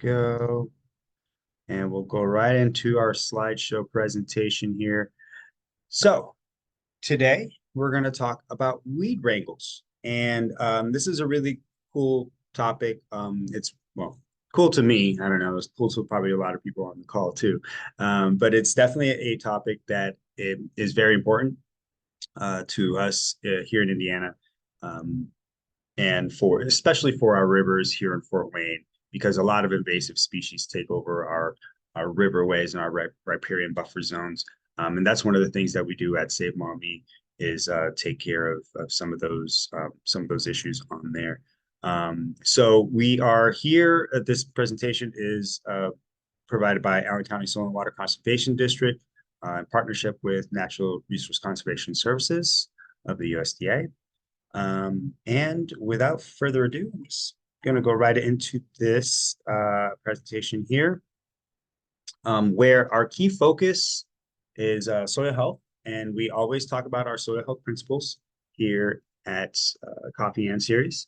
Go. And we'll go right into our slideshow presentation here. So today we're going to talk about weed wrangles. And this is a really cool topic. Well, cool to me. I don't know. It's cool to probably a lot of people on the call too. But it's definitely a topic that it is very important to us here in Indiana. Um, and for especially for our rivers here in Fort Wayne, because a lot of invasive species take over our riverways and our riparian buffer zones. And that's one of the things that we do at Save Maumee is take care of some of those issues on there. So we are here. This presentation is provided by Allen County Soil and Water Conservation District in partnership with Natural Resource Conservation Services of the USDA. And without further ado, I'm just going to go right into this presentation here, where our key focus is soil health. And we always talk about our soil health principles here at Coffee and Series.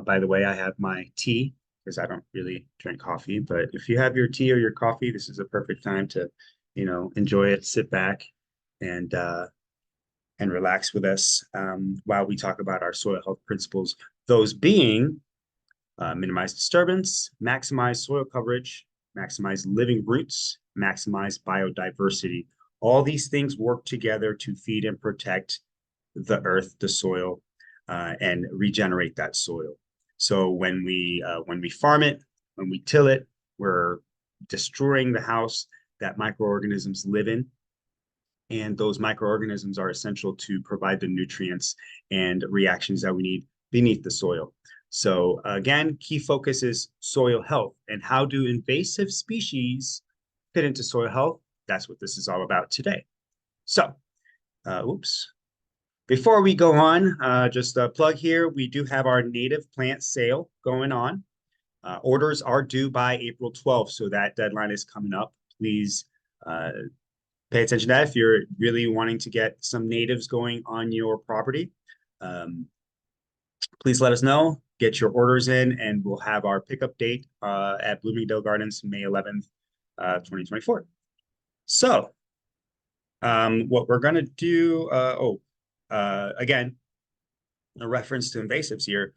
By the way, I have my tea because I don't really drink coffee. But if you have your tea or your coffee, this is a perfect time to, enjoy it, sit back, and relax with us while we talk about our soil health principles, those being minimize disturbance, maximize soil coverage, maximize living roots, maximize biodiversity. All these things work together to feed and protect the earth, the soil, and regenerate that soil. So when we farm it, when we till it, we're destroying the house that microorganisms live in. And those microorganisms are essential to provide the nutrients and reactions that we need beneath the soil. So again, key focus is soil health. And how do invasive species fit into soil health? That's what this is all about today. So, before we go on, just a plug here, we do have our native plant sale going on. Orders are due by April 12th, so that deadline is coming up. Please pay attention to that if you're really wanting to get some natives going on your property. Please let us know, get your orders in, and we'll have our pickup date at Bloomingdale Gardens, May 11th, 2024. So what we're going to do, again, a reference to invasives here,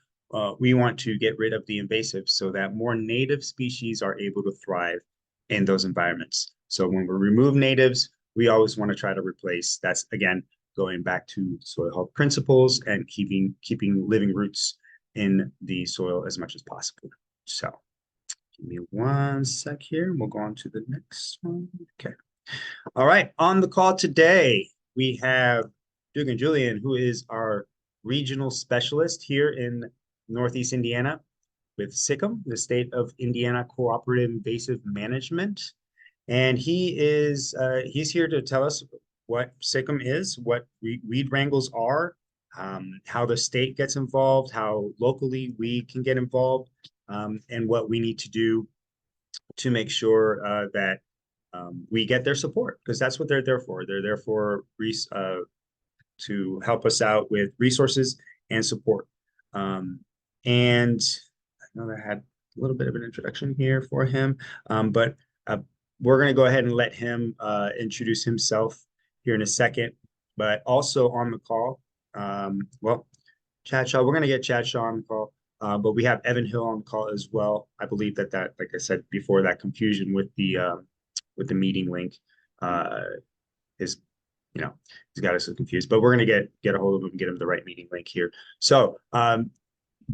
we want to get rid of the invasives so that more native species are able to thrive in those environments. So when we remove natives, we always want to try to replace. That's, again, going back to soil health principles and keeping living roots in the soil as much as possible. So give me one sec here, and we'll go on to the next one. Okay. All right. On the call today, we have Dugan Julian, who is our regional specialist here in Northeast Indiana with SICIM, the State of Indiana Cooperative Invasive Management. And he's here to tell us what SICIM is, what weed wrangles are, how the state gets involved, how locally we can get involved, and what we need to do to make sure that we get their support, because that's what they're there for. They're there for to help us out with resources and support. And I know I had a little bit of an introduction here for him, but we're going to go ahead and let him introduce himself here in a second. But also on the call, Chad Shaw, we're going to get Chad Shaw on the call, but we have Evan Hill on the call as well. I believe that, like I said before, that confusion with the meeting link is, he's got us confused. But we're going to get a hold of him and get him the right meeting link here. So,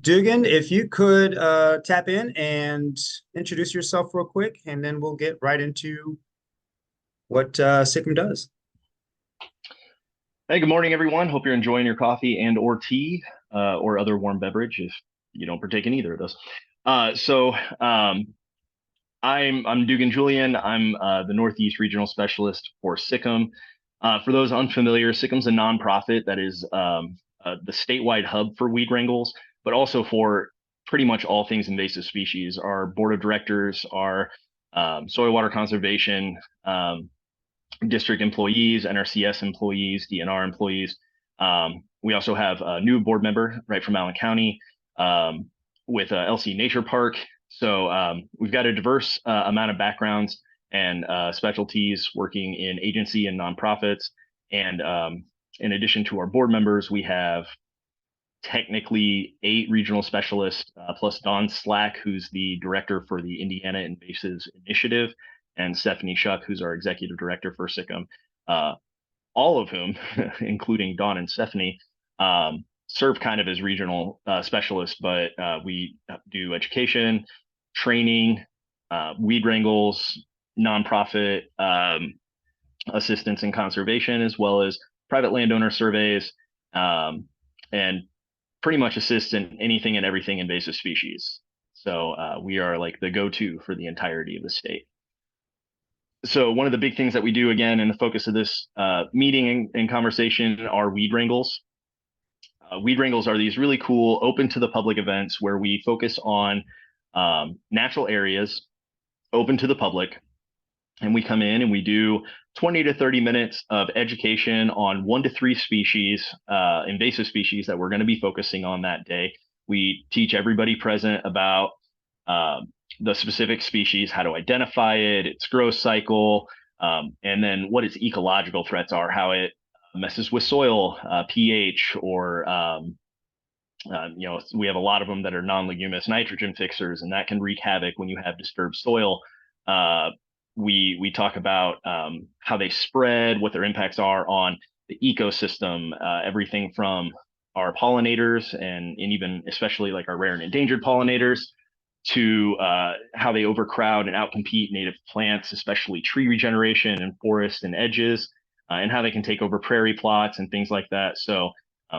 Dugan, if you could tap in and introduce yourself real quick, and then we'll get right into what SICIM does. Hey, good morning, everyone. Hope you're enjoying your coffee and or tea or other warm beverage if you don't partake in either of those. I'm Dugan Julian. I'm the Northeast Regional Specialist for SICIM. For those unfamiliar, SICIM's a nonprofit that is the statewide hub for weed wrangles, but also for pretty much all things invasive species. Our board of directors are soil water conservation district employees, NRCS employees, DNR employees. We also have a new board member right from Allen County with LC Nature Park. So we've got a diverse amount of backgrounds and specialties working in agency and nonprofits. And in addition to our board members, we have technically 8 regional specialists, plus Don Slack, who's the director for the Indiana Invasives Initiative, and Stephanie Shuck, who's our executive director for SICIM. All of whom, including Don and Stephanie, serve kind of as regional specialists, but we do education, training, weed wrangles, nonprofit assistance and conservation, as well as private landowner surveys, and pretty much assist in anything and everything invasive species. So we are like the go-to for the entirety of the state. So one of the big things that we do, again, in the focus of this meeting and conversation, are weed wrangles. Weed wrangles are these really cool, open to the public events where we focus on natural areas open to the public. And we come in and we do 20 to 30 minutes of education on 1 to 3 species, invasive species that we're going to be focusing on that day. We teach everybody present about the specific species, how to identify it, its growth cycle, and then what its ecological threats are, how it messes with soil pH, or we have a lot of them that are non-leguminous nitrogen fixers, and that can wreak havoc when you have disturbed soil. We talk about how they spread, what their impacts are on the ecosystem, everything from our pollinators and even especially like our rare and endangered pollinators, to how they overcrowd and outcompete native plants, especially tree regeneration and forest and edges, and how they can take over prairie plots and things like that. So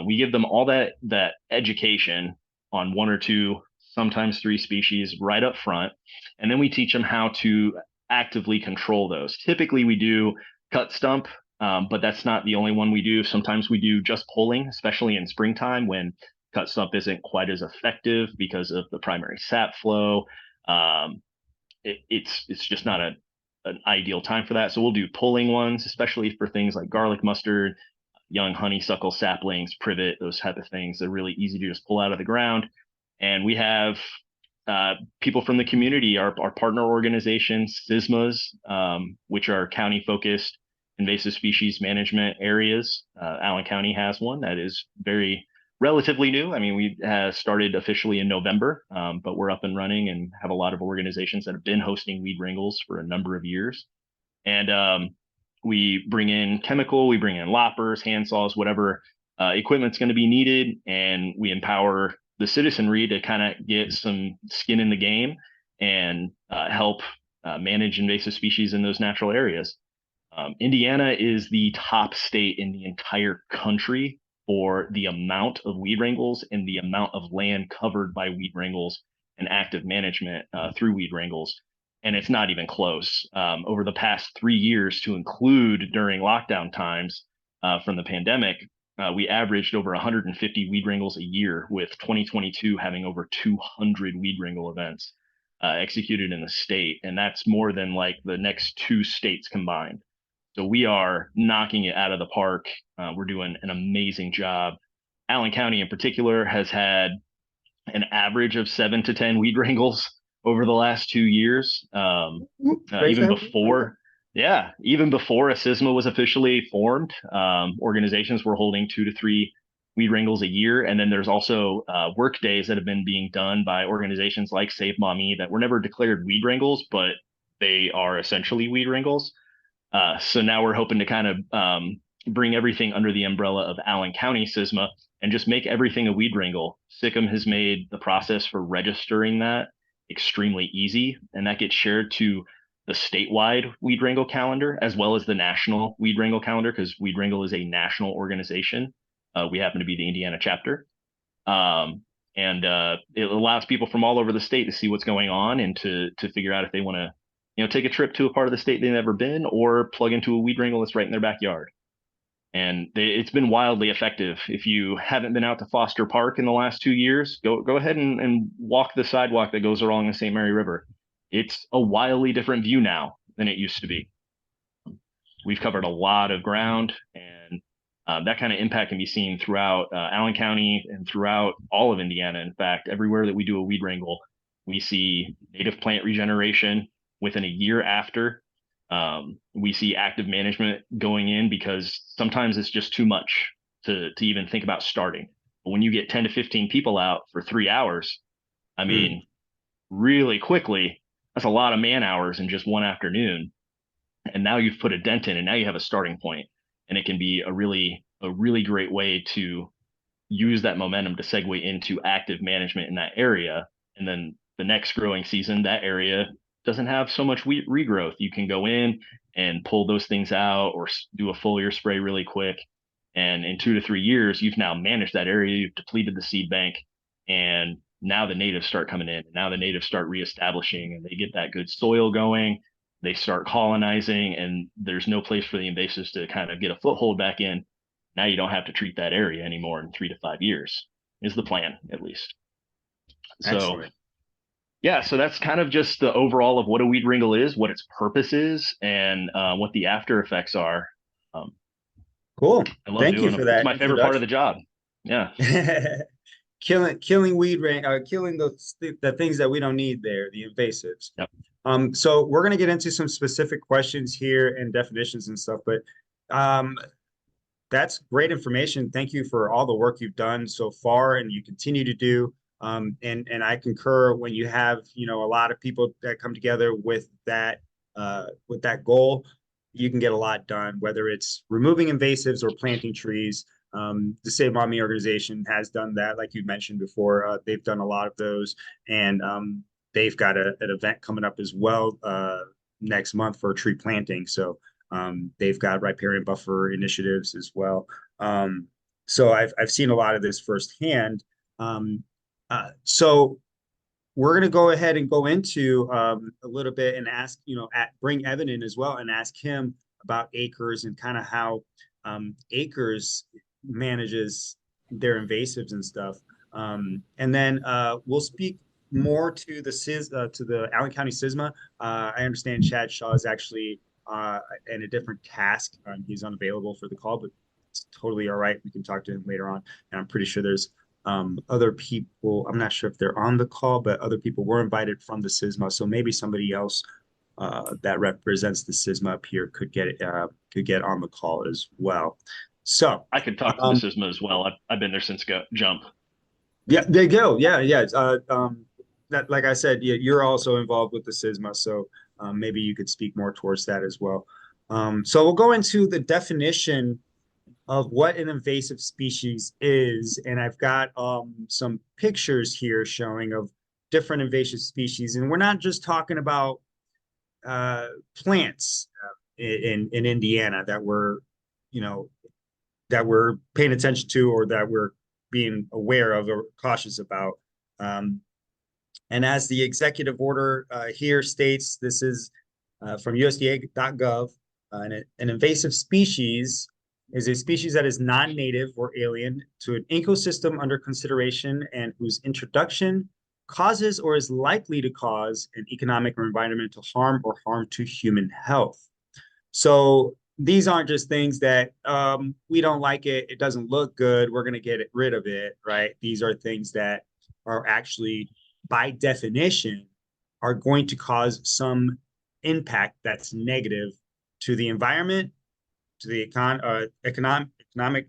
we give them all that education on 1 or 2, sometimes 3 species right up front, and then we teach them how to actively control those. Typically, we do cut stump, but that's not the only one we do. Sometimes we do just pulling, especially in springtime when cut stump isn't quite as effective because of the primary sap flow. It's just not an ideal time for that. So we'll do pulling ones, especially for things like garlic mustard, young honeysuckle saplings, privet, those type of things. They're really easy to just pull out of the ground. And we have people from the community, our partner organizations, CISMAs, which are county-focused invasive species management areas. Allen County has one that is very relatively new. I mean, we started officially in November, but we're up and running and have a lot of organizations that have been hosting weed wrangles for a number of years. And we bring in chemical, we bring in loppers, hand saws, whatever equipment's going to be needed, and we empower the citizenry to kind of get some skin in the game and help manage invasive species in those natural areas. Indiana is the top state in the entire country for the amount of weed wrangles and the amount of land covered by weed wrangles and active management through weed wrangles. And it's not even close. Over the past 3 years, to include during lockdown times from the pandemic, we averaged over 150 weed wrangles a year, with 2022 having over 200 weed wrangle events executed in the state. And that's more than like the next 2 states combined. So we are knocking it out of the park. We're doing an amazing job. Allen County in particular has had an average of 7 to 10 weed wrangles over the last 2 years. Even before a CISMA was officially formed, organizations were holding 2 to 3 weed wrangles a year. And then there's also work days that have been being done by organizations like Save Mommy that were never declared weed wrangles, but they are essentially weed wrangles. So now we're hoping to kind of bring everything under the umbrella of Allen County CISMA and just make everything a weed wrangle. SICIM has made the process for registering that extremely easy, and that gets shared to the statewide weed wrangle calendar as well as the national weed wrangle calendar, because weed wrangle is a national organization. We happen to be the Indiana chapter. And it allows people from all over the state to see what's going on and to figure out if they want to take a trip to a part of the state they've never been, or plug into a weed wrangle that's right in their backyard. And it's been wildly effective. If you haven't been out to Foster Park in the last 2 years, go ahead and walk the sidewalk that goes along the St. Mary River. It's a wildly different view now than it used to be. We've covered a lot of ground, and that kind of impact can be seen throughout Allen County and throughout all of Indiana. In fact, everywhere that we do a weed wrangle, We see native plant regeneration within a year after. We see active management going in because sometimes it's just too much to even think about starting. But when you get 10 to 15 people out for 3 hours, I Mm, mean, really quickly, that's a lot of man hours in just one afternoon. And now you've put a dent in, and now you have a starting point, and it can be a really great way to use that momentum to segue into active management in that area. And then the next growing season, that area doesn't have so much wheat regrowth. You can go in and pull those things out or do a foliar spray really quick. And in 2 to 3 years, you've now managed that area, you've depleted the seed bank, and now the natives start coming in. Now the natives start reestablishing and they get that good soil going. They start colonizing, and there's no place for the invasives to kind of get a foothold back in. Now you don't have to treat that area anymore in 3 to 5 years, is the plan, at least. So, excellent. yeah, so that's kind of just the overall of what a weed wrangle is, what its purpose is, and what the after effects are. Um, Cool. I love Thank you doing for them. It's that my favorite part of introduction. the job. Yeah. Killing weed rank, killing the things that we don't need there, the invasives. Yep. So we're gonna get into some specific questions here and definitions and stuff, but um, that's great information. Thank you for all the work you've done so far and you continue to do. And I concur when you have, a lot of people that come together with that goal, you can get a lot done, whether it's removing invasives or planting trees. The Save Mommy organization has done that, like you mentioned before. They've done a lot of those, and they've got an event coming up as well next month for tree planting. So they've got riparian buffer initiatives as well. So I've seen a lot of this firsthand. So we're going to go ahead and go into a little bit and ask, bring Evan in as well and ask him about Acres and kind of how Acres manages their invasives and stuff. And then we'll speak more to to the Allen County CISMA. I understand Chad Shaw is actually in a different task. He's unavailable for the call, but it's totally all right. We can talk to him later on. And I'm pretty sure there's other people. I'm not sure if they're on the call, but other people were invited from the CISMA. So maybe somebody else that represents the CISMA up here could get on the call as well. So I could talk to the um, SISMA as well. I've been there since jump. yeah, there you go. Yeah, yeah. That, like I said, you're also involved with the CISMA, so maybe you could speak more towards that as well. So we'll go into the definition of what an invasive species is, and I've got some pictures here showing of different invasive species, and we're not just talking about plants in Indiana that you know, we're paying attention to or that we're being aware of or cautious about. Um, and as the executive order here states, this is from USDA.gov. An invasive species is a species that is non-native or alien to an ecosystem under consideration and whose introduction causes or is likely to cause an economic or environmental harm or harm to human health. So these aren't just things that we don't like it, it doesn't look good, we're going to get rid of it, right? These are things that are actually, by definition, are going to cause some impact that's negative to the environment, to the economic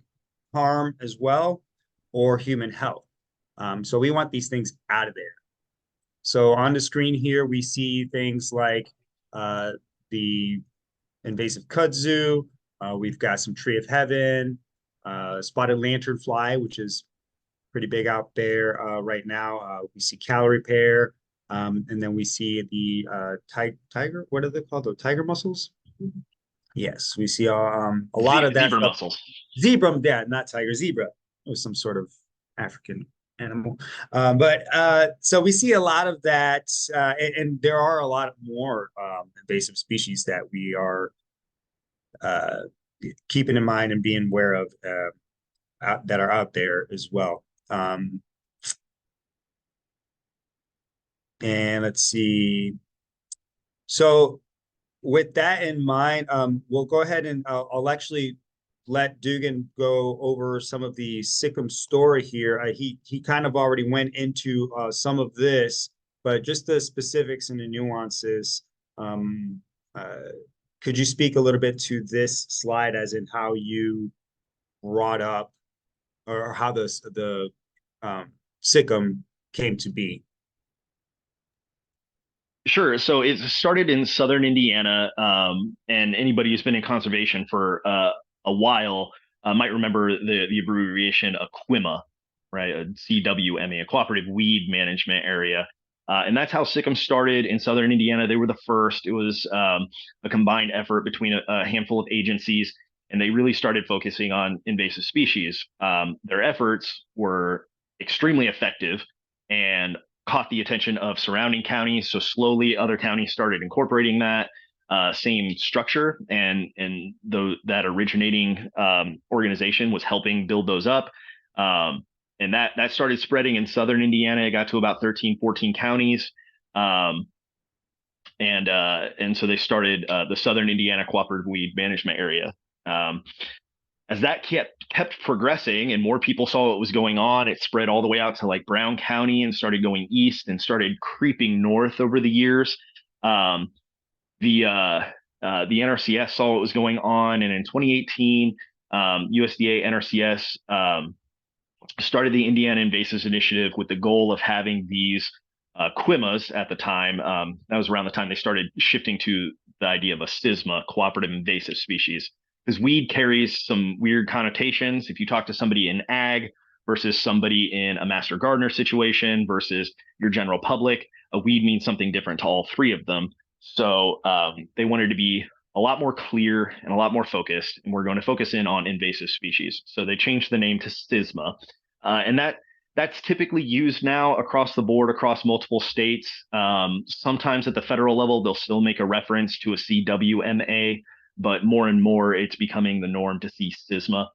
harm as well, or human health. So we want these things out of there. So on the screen here, we see things like the invasive kudzu. We've got some tree of heaven, spotted lanternfly, which is pretty big out there right now. We see calorie pear, and then we see the tiger. What are they called? The tiger mussels. Yes, we see a lot of that Zebra stuff. mussels. Zebra, yeah, not tiger, zebra. It was some sort of African animal. But so we see a lot of that, and there are a lot more invasive species that we are uh, keeping in mind and being aware of that are out there as well. And let's see. So with that in mind, we'll go ahead and I'll actually let Dugan go over some of the SICIM story here. He kind of already went into some of this, but just the specifics and the nuances. Um, uh, could you speak a little bit to this slide, as in how you brought up, or how the um, SICM came to be? Sure. So it started in southern Indiana, and anybody who's been in conservation for a while might remember the abbreviation AQUIMA, right? A CWMA, a Cooperative Weed Management Area. And that's how SICM started in southern Indiana. They were the first. It was a combined effort between a handful of agencies, and they really started focusing on invasive species. Their efforts were extremely effective and caught the attention of surrounding counties. So slowly, other counties started incorporating that same structure, and that originating organization was helping build those up. And that started spreading in southern Indiana. It got to about 13, 14 counties. Um, and so they started the Southern Indiana Cooperative Weed Management Area. Um, as that kept progressing and more people saw what was going on, it spread all the way out to like Brown County and started going east and started creeping north over the years. Um, the NRCS saw what was going on, and in 2018, USDA NRCS started the Indiana Invasives Initiative with the goal of having these QUIMAs at the time. That was around the time they started shifting to the idea of a CISMA, cooperative invasive species, because weed carries some weird connotations. If you talk to somebody in ag versus somebody in a master gardener situation versus your general public, a weed means something different to all three of them. So they wanted to be a lot more clear and a lot more focused, and we're going to focus in on invasive species. So they changed the name to CISMA, and that's typically used now across the board, across multiple states. Sometimes at the federal level, they'll still make a reference to a CWMA, but more and more it's becoming the norm to see CISMA,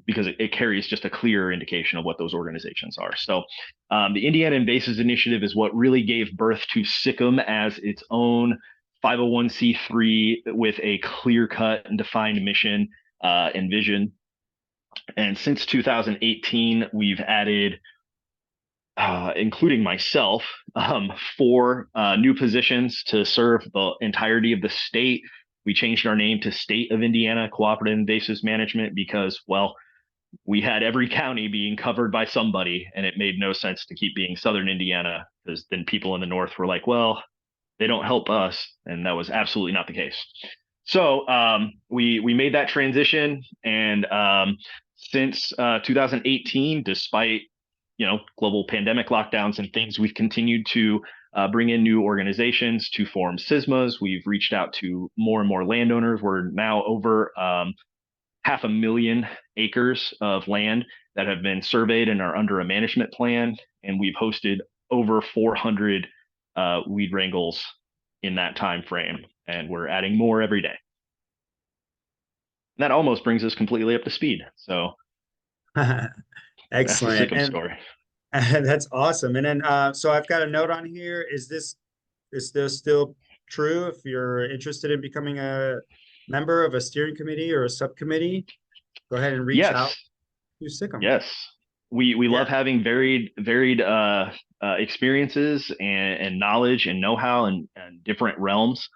because it carries just a clear indication of what those organizations are. So the Indiana Invasives Initiative is what really gave birth to SICM as its own 501c3 with a clear-cut and defined mission and vision. And since 2018, we've added, including myself, 4 new positions to serve the entirety of the state. We changed our name to State of Indiana Cooperative Invasives Management because, well, we had every county being covered by somebody, and it made no sense to keep being Southern Indiana, because then people in the north were like, well, they don't help us, and that was absolutely not the case. So we made that transition, and since 2018, despite global pandemic lockdowns and things, we've continued to bring in new organizations to form CISMAs. We've reached out to more and more landowners. We're now over 500,000 acres of land that have been surveyed and are under a management plan, and we've hosted over 400 weed wrangles in that time frame, and we're adding more every day. And that almost brings us completely up to speed. So that's the Excellent. SICM And story. that's awesome. And then, so I've got a note on here. Is this still true? If you're interested in becoming a member of a steering committee or a subcommittee, go ahead and reach out Yes, to SICM. yes. We love Yeah. having varied experiences and knowledge and know-how and different realms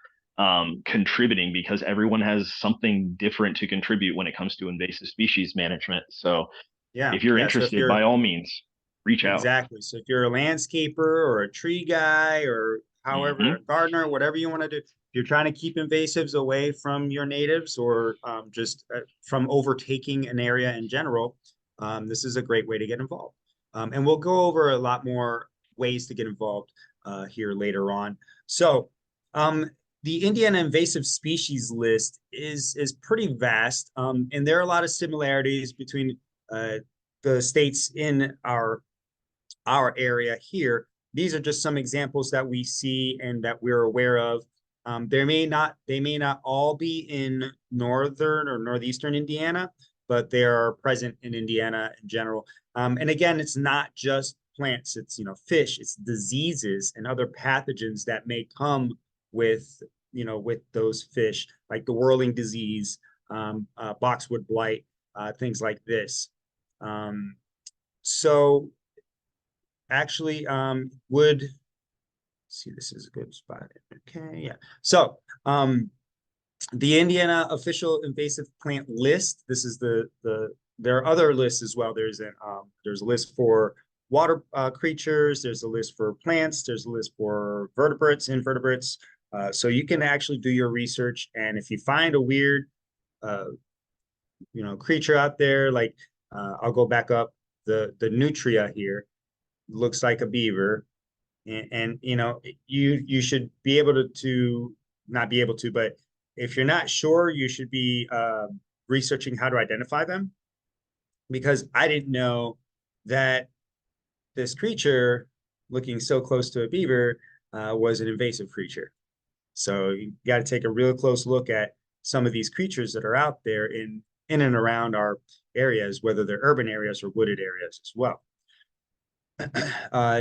contributing, because everyone has something different to contribute when it comes to invasive species management. So Yeah. if you're Yeah. So if interested, by you're all means, reach out. exactly. So if you're a landscaper or a tree guy, or however, a Hmm. gardener, whatever you want to do, if you're trying to keep invasives away from your natives, or just from overtaking an area in general, this is a great way to get involved. And we'll go over a lot more ways to get involved here later on. So the Indiana invasive species list is pretty vast, and there are a lot of similarities between the states in our area here. These are just some examples that we see and that we're aware of. They may not all be in northern or northeastern Indiana, but they are present in Indiana in general. And again, it's not just plants; it's fish, it's diseases and other pathogens that may come with with those fish, like the whirling disease, boxwood blight, things like this. So actually, would see, this is a good spot. Okay, yeah. So, the Indiana official invasive plant list. This is there are other lists as well. There's a list for water creatures. There's a list for plants. There's a list for vertebrates, invertebrates. So you can actually do your research, and if you find a weird, uh, creature out there, like I'll go back up. The nutria here looks like a beaver, and you should be able to not be able to, but if you're not sure, you should be researching how to identify them, because I didn't know that this creature looking so close to a beaver was an invasive creature. So you got to take a real close look at some of these creatures that are out there in and around our areas, whether they're urban areas or wooded areas as well.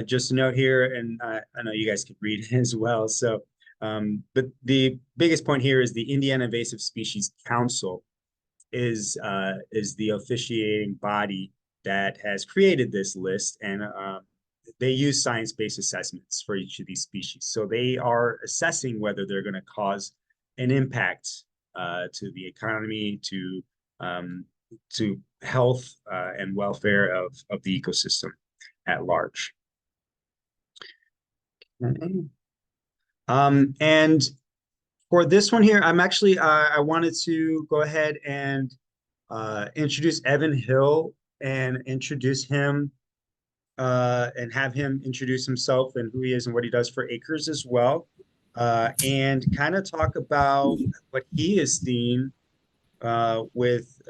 Just a note here, and I know you guys can read it as well. So, but the biggest point here is the Indiana Invasive Species Council is the officiating body that has created this list, and they use science-based assessments for each of these species. So they are assessing whether they're going to cause an impact to the economy, to health and welfare of the ecosystem at large. And for this one here, I'm actually I wanted to go ahead and introduce Evan Hill and introduce him and have him introduce himself and who he is and what he does for Acres as well, and kind of talk about what he is seeing with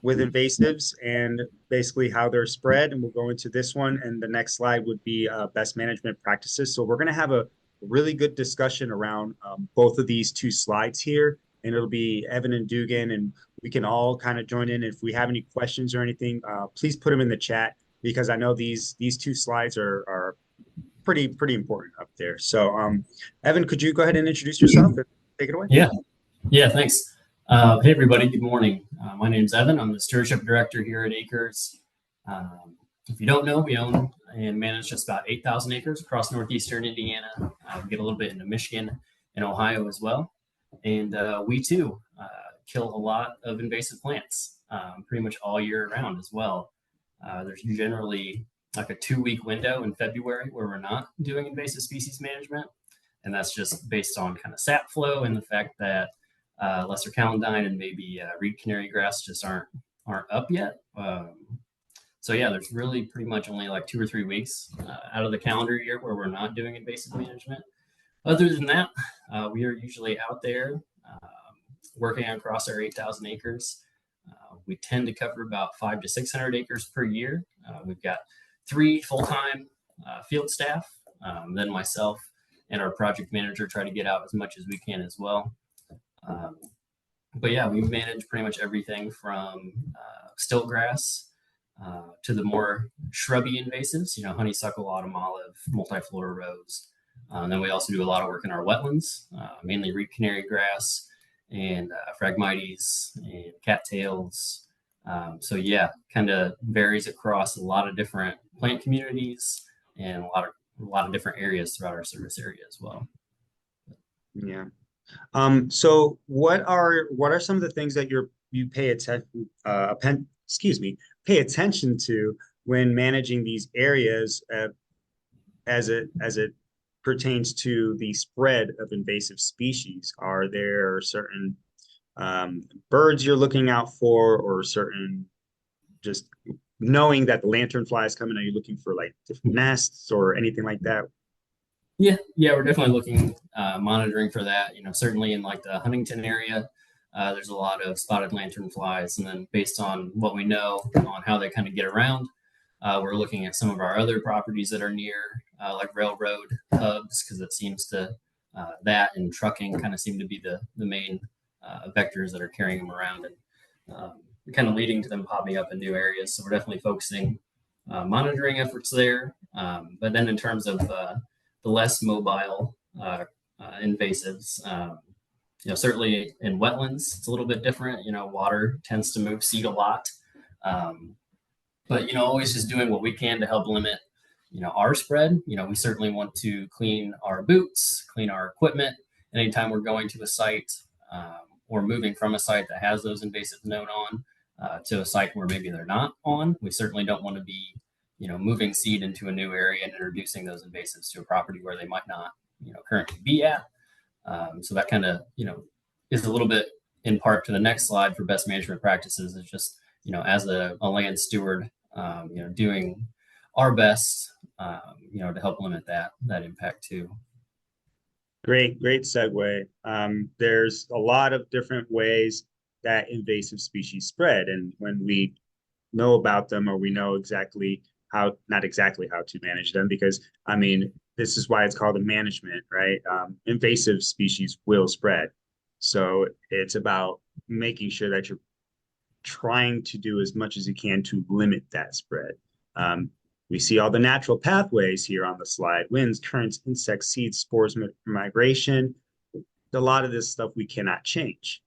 invasives and basically how they're spread. And we'll go into this one. And the next slide would be best management practices. So we're going to have a really good discussion around both of these two slides here. And it'll be Evan and Dugan, and we can all kind of join in. If we have any questions or anything, please put them in the chat, because I know these two slides are pretty important up there. So Evan, could you go ahead and introduce yourself and take it away? Yeah, thanks. Hey, everybody. Good morning. My name's Evan. I'm the stewardship director here at Acres. If you don't know, we own and manage just about 8,000 acres across northeastern Indiana. We get a little bit into Michigan and Ohio as well. And we, too, kill a lot of invasive plants pretty much all year round as well. There's generally like a 2-week window in February where we're not doing invasive species management. And that's just based on kind of sap flow and the fact that lesser calendine and maybe reed canary grass just aren't up yet. So yeah, there's really pretty much only like 2 or 3 weeks out of the calendar year where we're not doing invasive management. Other than that, we are usually out there working across our 8,000 acres. We tend to cover about 500 to 600 acres per year. We've got 3 full-time field staff, then myself and our project manager try to get out as much as we can as well. But yeah, we manage pretty much everything from stilt grass to the more shrubby invasives, honeysuckle, autumn olive, multiflora rose. And then we also do a lot of work in our wetlands, mainly reed canary grass and Phragmites and cattails. So yeah, kind of varies across a lot of different plant communities and a lot of different areas throughout our service area as well. Yeah. So what are some of the things that you pay attention to when managing these areas as it pertains to the spread of invasive species? Are there certain birds you're looking out for, or certain, just knowing that the lanternfly is coming? Are you looking for like different nests or anything like that? Yeah, we're definitely looking, monitoring for that. Certainly in like the Huntington area, there's a lot of spotted lanternflies, and then based on what we know on how they kind of get around, we're looking at some of our other properties that are near, like railroad hubs, because it seems to that and trucking kind of seem to be the main vectors that are carrying them around, and kind of leading to them popping up in new areas. So we're definitely focusing monitoring efforts there. But then in terms of the less mobile invasives, certainly in wetlands, it's a little bit different. Water tends to move seed a lot. But always just doing what we can to help limit our spread, we certainly want to clean our boots, clean our equipment. Anytime we're going to a site or moving from a site that has those invasives known on to a site where maybe they're not on, we certainly don't want to be, moving seed into a new area and introducing those invasives to a property where they might not, currently be at. So that kind of, is a little bit in part to the next slide for best management practices is just, as a land steward, doing our best, to help limit that impact too. Great segue. There's a lot of different ways that invasive species spread, and when we know about them, or we know exactly how, not exactly how to manage them, because I mean, this is why it's called a management, right? Invasive species will spread. So it's about making sure that you're trying to do as much as you can to limit that spread. We see all the natural pathways here on the slide: winds, currents, insects, seeds, spores, migration. A lot of this stuff we cannot change.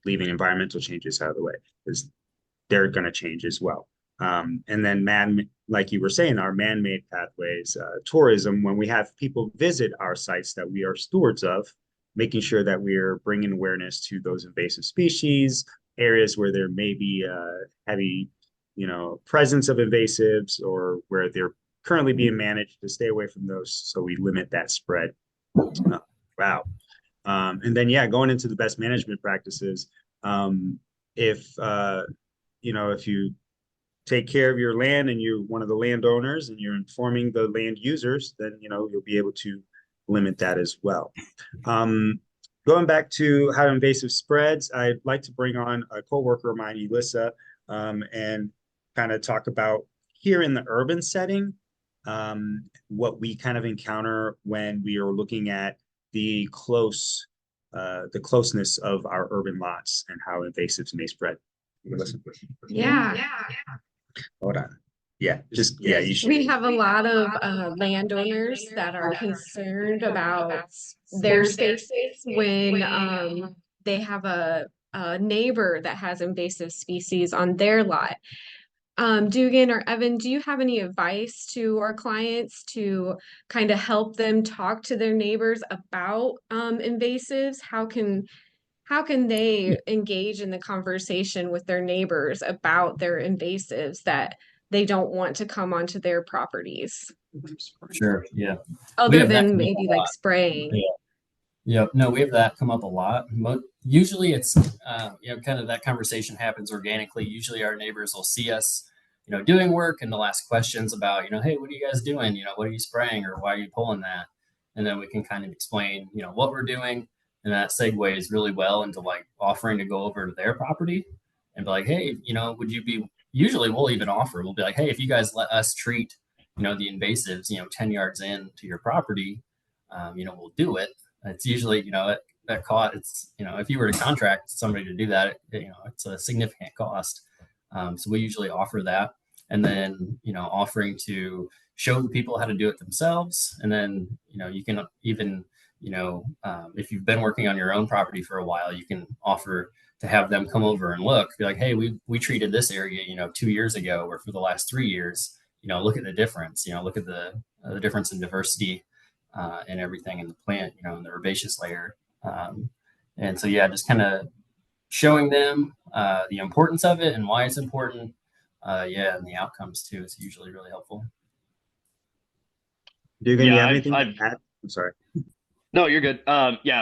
Leaving environmental changes out of the way, because they're going to change as well. And then like you were saying, our man-made pathways, tourism, when we have people visit our sites that we are stewards of, making sure that we're bringing awareness to those invasive species, areas where there may be heavy presence of invasives, or where they're currently being managed, to stay away from those so we limit that spread. Wow. And then, going into the best management practices, if you take care of your land and you're one of the landowners and you're informing the land users, then, you'll be able to limit that as well. Going back to how invasive spreads, I'd like to bring on a coworker of mine, Elissa, and kind of talk about here in the urban setting, what we kind of encounter when we are looking at the closeness of our urban lots and how invasives may spread. Yeah. Hold on. You should. We have a lot of landowners that are concerned about their spaces when they have a neighbor that has invasive species on their lot. Dugan or Evan, do you have any advice to our clients to kind of help them talk to their neighbors about invasives? How can they engage in the conversation with their neighbors about their invasives that they don't want to come onto their properties? Sure. Yeah. Other than maybe like spraying. Yeah. No, we have that come up a lot. Usually it's, kind of that conversation happens organically. Usually our neighbors will see us, doing work, and they'll ask questions about, hey, what are you guys doing? What are you spraying, or why are you pulling that? And then we can kind of explain, what we're doing. And that segues really well into like offering to go over to their property and be like, hey, usually we'll even offer, we'll be like, hey, if you guys let us treat, the invasives, 10 yards in to your property, we'll do it. It's usually, that cost, it's, if you were to contract somebody to do that, it's a significant cost. So we usually offer that. And then, offering to show the people how to do it themselves. And then, you can even, if you've been working on your own property for a while, you can offer to have them come over and look, be like, hey, we treated this area, 2 years ago, or for the last 3 years, look at the difference, look at the difference in diversity and everything in the plant, in the herbaceous layer. And so, just kind of showing them the importance of it and why it's important. And the outcomes too is usually really helpful. Dugan, you have anything to add? I'm sorry. No, you're good.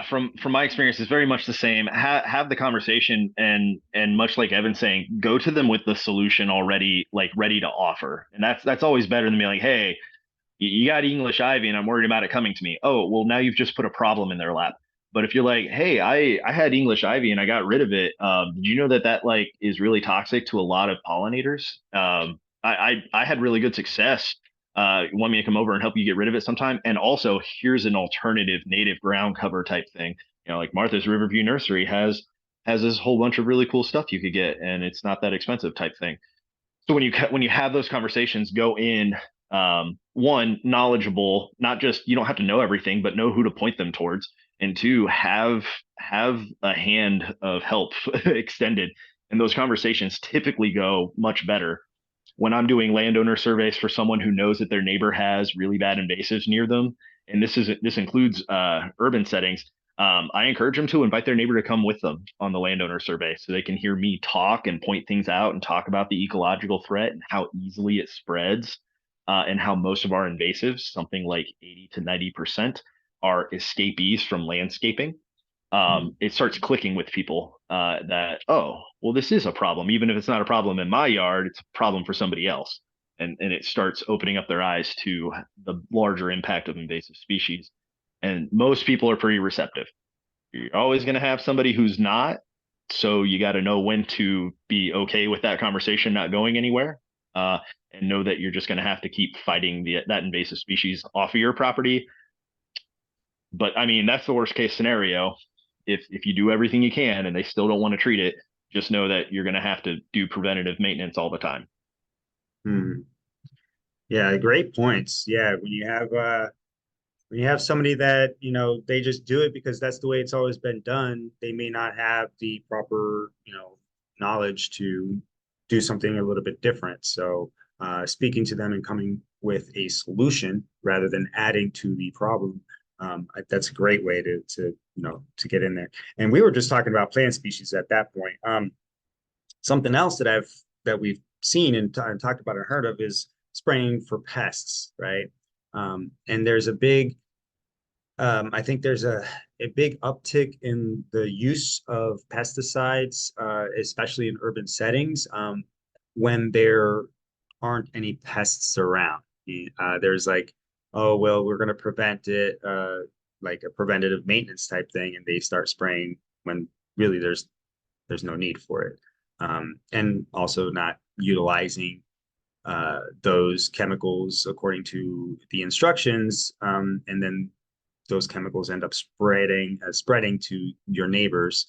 From my experience, it's very much the same. Have the conversation, and much like Evan's saying, go to them with the solution already, like ready to offer. And that's always better than being like, hey, you got English ivy and I'm worried about it coming to me. Oh, well, now you've just put a problem in their lap. But if you're like, hey, I had English ivy and I got rid of it. Did you know that like is really toxic to a lot of pollinators? I had really good success. You want me to come over and help you get rid of it sometime? And also, here's an alternative native ground cover type thing. Like Martha's Riverview Nursery has this whole bunch of really cool stuff you could get, and it's not that expensive type thing. So when you have those conversations, go in one, knowledgeable, not just, you don't have to know everything, but know who to point them towards, and two, have a hand of help extended. And those conversations typically go much better when I'm doing landowner surveys for someone who knows that their neighbor has really bad invasives near them, and this includes urban settings, I encourage them to invite their neighbor to come with them on the landowner survey so they can hear me talk and point things out and talk about the ecological threat and how easily it spreads, and how most of our invasives, something like 80 to 90%, are escapees from landscaping. It starts clicking with people that, oh, well, this is a problem. Even if it's not a problem in my yard, it's a problem for somebody else. And it starts opening up their eyes to the larger impact of invasive species. And most people are pretty receptive. You're always going to have somebody who's not. So you got to know when to be okay with that conversation not going anywhere, and know that you're just going to have to keep fighting that invasive species off of your property. But I mean, that's the worst case scenario. If you do everything you can and they still don't want to treat it, just know that you're going to have to do preventative maintenance all the time. Yeah, great points. Yeah, when you have somebody that, you know, they just do it because that's the way it's always been done, they may not have the proper, you know, knowledge to do something a little bit different. So speaking to them and coming with a solution rather than adding to the problem, that's a great way to you know, to get in there. And we were just talking about plant species at that point. Something else that we've seen and talked about and heard of is spraying for pests, right? And there's a big, I think there's a big uptick in the use of pesticides, especially in urban settings, when there aren't any pests around. There's like, oh, well, we're going to prevent it, like a preventative maintenance type thing, and they start spraying when really there's no need for it. And also not utilizing those chemicals according to the instructions, and then those chemicals end up spreading to your neighbors.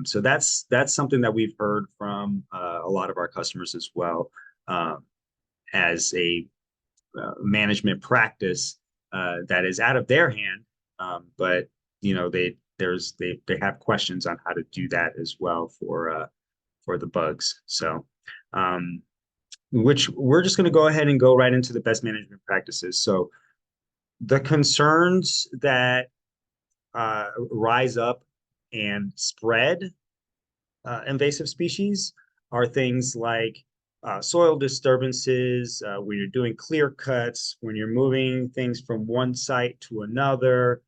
So that's something that we've heard from a lot of our customers as well, as a management practice that is out of their hand, but you know, they have questions on how to do that as well for the bugs. So which we're just going to go ahead and go right into the best management practices. So the concerns that rise up and spread invasive species are things like soil disturbances, when you're doing clear cuts, when you're moving things from one site to another,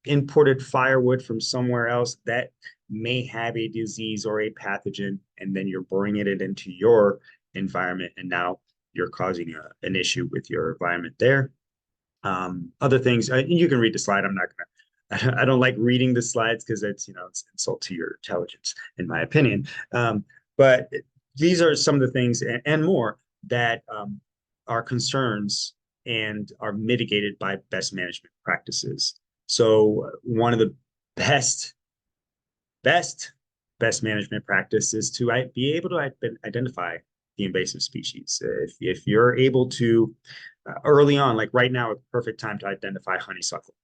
imported firewood from somewhere else that may have a disease or a pathogen, and then you're bringing it into your environment, and now you're causing an issue with your environment there. Other things, you can read the slide. I'm not gonna, I don't like reading the slides because it's, you know, it's insult to your intelligence, in my opinion. But these are some of the things and more that are concerns and are mitigated by best management practices. So one of the best management practice is to be able to identify the invasive species. If you're able to early on, like right now, a perfect time to identify honeysuckle.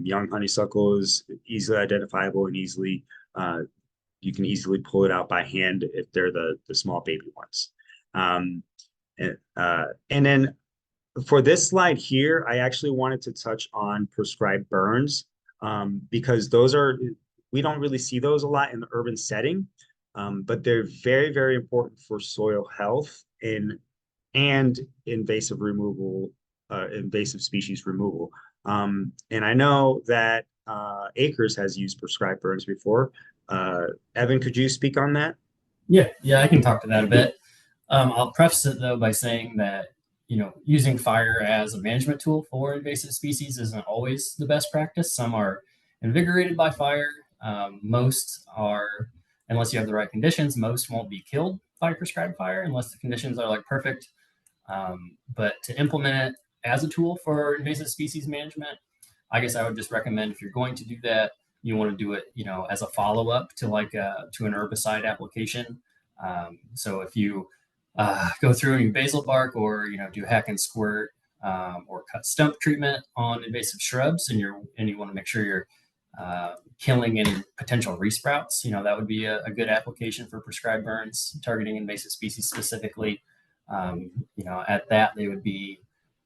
Young honeysuckle is easily identifiable and easily you can easily pull it out by hand if they're the small baby ones. And then for this slide here, I actually wanted to touch on prescribed burns, because we don't really see those a lot in the urban setting, but they're very, very important for soil health and invasive species removal. And I know that Acres has used prescribed burns before. Evan, could you speak on that? Yeah, I can talk to that a bit. I'll preface it though by saying that, you know, using fire as a management tool for invasive species isn't always the best practice. Some are invigorated by fire. Most are, unless you have the right conditions, most won't be killed by prescribed fire unless the conditions are like perfect. But to implement it as a tool for invasive species management, I guess I would just recommend, if you're going to do that, you want to do it, you know, as a follow-up to like to an herbicide application. So if you go through and you basil bark, or, you know, do hack and squirt, or cut stump treatment on invasive shrubs, and you want to make sure you're killing any potential resprouts, you know, that would be a good application for prescribed burns targeting invasive species specifically. At that they would be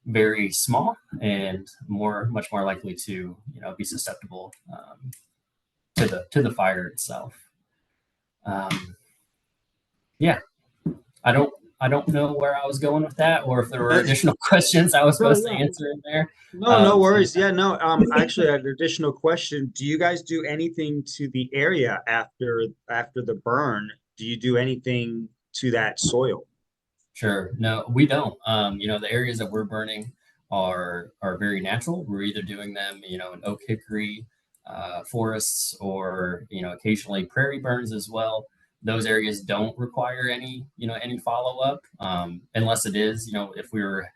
very small and much more likely to, be susceptible to the fire itself. Yeah, I don't know where I was going with that, or if there were additional questions I was supposed to answer in there. No worries. Yeah, no. Actually, an additional question. Do you guys do anything to the area after the burn? Do you do anything to that soil? Sure. No, we don't. The areas that we're burning are very natural. We're either doing them, in oak hickory forests, or occasionally prairie burns as well. Those areas don't require any follow up, unless it is, if we were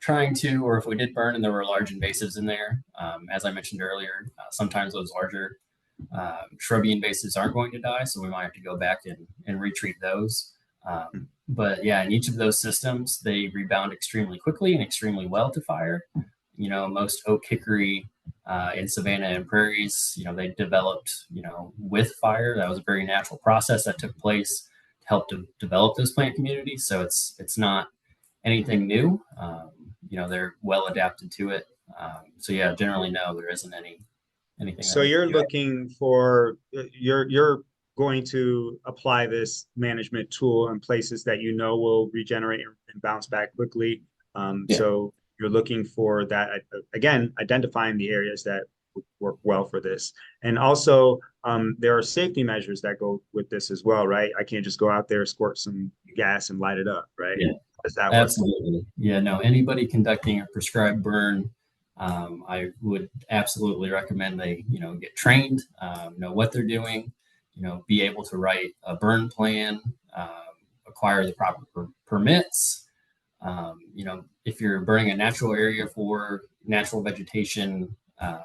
trying to, or if we did burn and there were large invasives in there. As I mentioned earlier, sometimes those larger shrubby invasives aren't going to die, so we might have to go back and retreat those. But yeah, in each of those systems, they rebound extremely quickly and extremely well to fire. Most oak hickory in savanna and prairies, they developed, with fire. That was a very natural process that took place to help to develop those plant communities. So it's not anything new. They're well adapted to it. So yeah, generally no, there isn't anything. So you're looking for you're going to apply this management tool in places that will regenerate and bounce back quickly. So you're looking for that, again, identifying the areas that work well for this. And also, there are safety measures that go with this as well, right? I can't just go out there, squirt some gas and light it up, right? Yeah, does that absolutely work? Yeah, no, anybody conducting a prescribed burn, I would absolutely recommend they, get trained, know what they're doing, be able to write a burn plan, acquire the proper permits. If you're burning a natural area for natural vegetation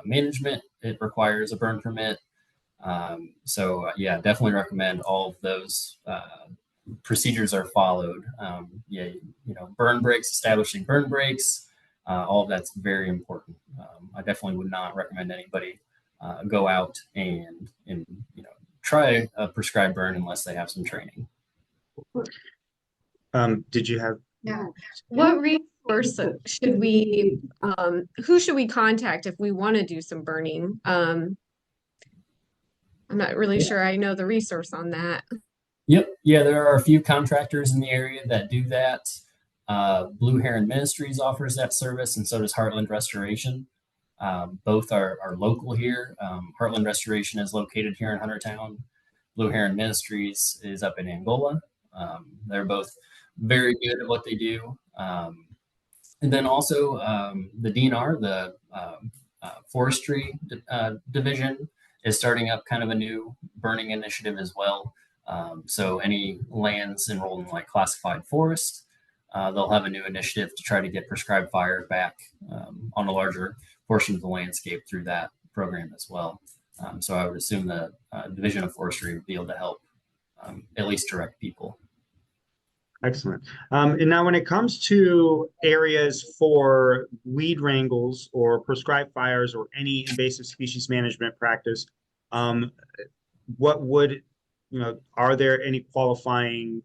management, it requires a burn permit. Definitely recommend all of those procedures are followed. Burn breaks, establishing burn breaks, all of that's very important. I definitely would not recommend anybody go out and try a prescribed burn unless they have some training. Did you have? Yeah. What resource should we, who should we contact if we want to do some burning? I'm not really sure I know the resource on that. Yep. Yeah, there are a few contractors in the area that do that. Blue Heron Ministries offers that service, and so does Heartland Restoration. Both are local here. Heartland Restoration is located here in Huntertown. Blue Heron Ministries is up in Angola. They're both very good at what they do. And then also the DNR, the forestry division, is starting up kind of a new burning initiative as well. So any lands enrolled in like classified forest, they'll have a new initiative to try to get prescribed fire back on a larger portion of the landscape through that program as well. So I would assume the Division of Forestry would be able to help at least direct people. Excellent. And now when it comes to areas for weed wrangles or prescribed fires or any invasive species management practice, what would, are there any qualifying,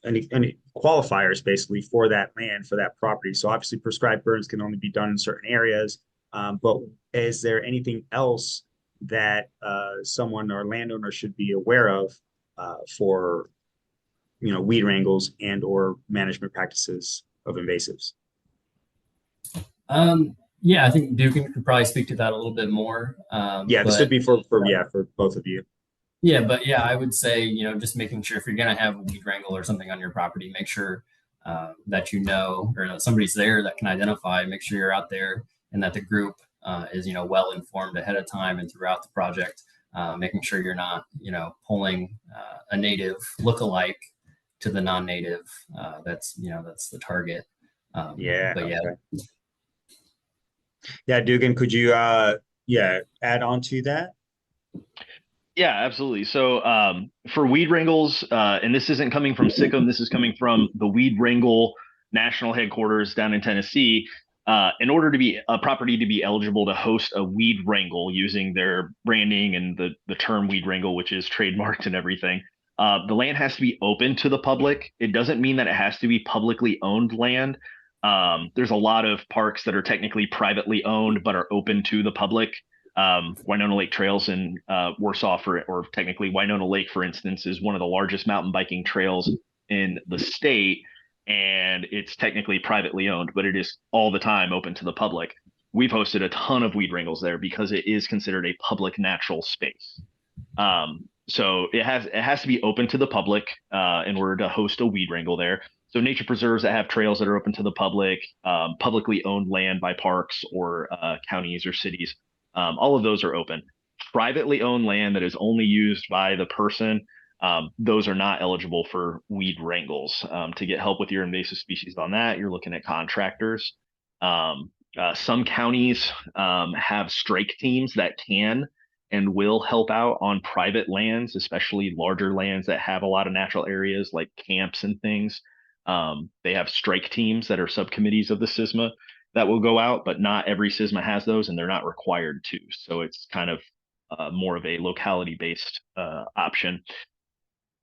any qualifiers basically for that land, for that property? So obviously prescribed burns can only be done in certain areas, but is there anything else that someone or landowner should be aware of for weed wrangles and or management practices of invasives? Yeah, I think Dugan could probably speak to that a little bit more. This would be for both of you. Yeah, but yeah, I would say, just making sure if you're going to have a weed wrangle or something on your property, make sure that or that somebody's there that can identify, make sure you're out there and that the group is, well informed ahead of time and throughout the project, making sure you're not, pulling a native look-alike to the non-native. That's the target. Dugan, could you add on to that? Yeah, absolutely. So for weed wrangles, and this isn't coming from SICIM, this is coming from the Weed Wrangle National Headquarters down in Tennessee. In order to be a property to be eligible to host a weed wrangle using their branding and the term weed wrangle, which is trademarked and everything, The land has to be open to the public. It doesn't mean that it has to be publicly owned land. There's a lot of parks that are technically privately owned but are open to the public. Winona Lake Trails in Warsaw, or technically Winona Lake, for instance, is one of the largest mountain biking trails in the state, and it's technically privately owned, but it is all the time open to the public. We've hosted a ton of weed wrangles there because it is considered a public natural space. So it has to be open to the public in order to host a weed wrangle there. So nature preserves that have trails that are open to the public, publicly owned land by parks or counties or cities, all of those are open. Privately owned land that is only used by the person, those are not eligible for weed wrangles. To get help with your invasive species on that, you're looking at contractors. Some counties have strike teams that can and will help out on private lands, especially larger lands that have a lot of natural areas like camps and things. They have strike teams that are subcommittees of the CISMA that will go out, but not every CISMA has those and they're not required to. So it's kind of more of a locality based option.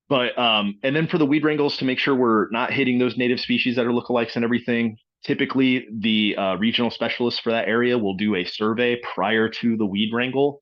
But and then for the weed wrangles, to make sure we're not hitting those native species that are lookalikes and everything, typically the regional specialists for that area will do a survey prior to the weed wrangle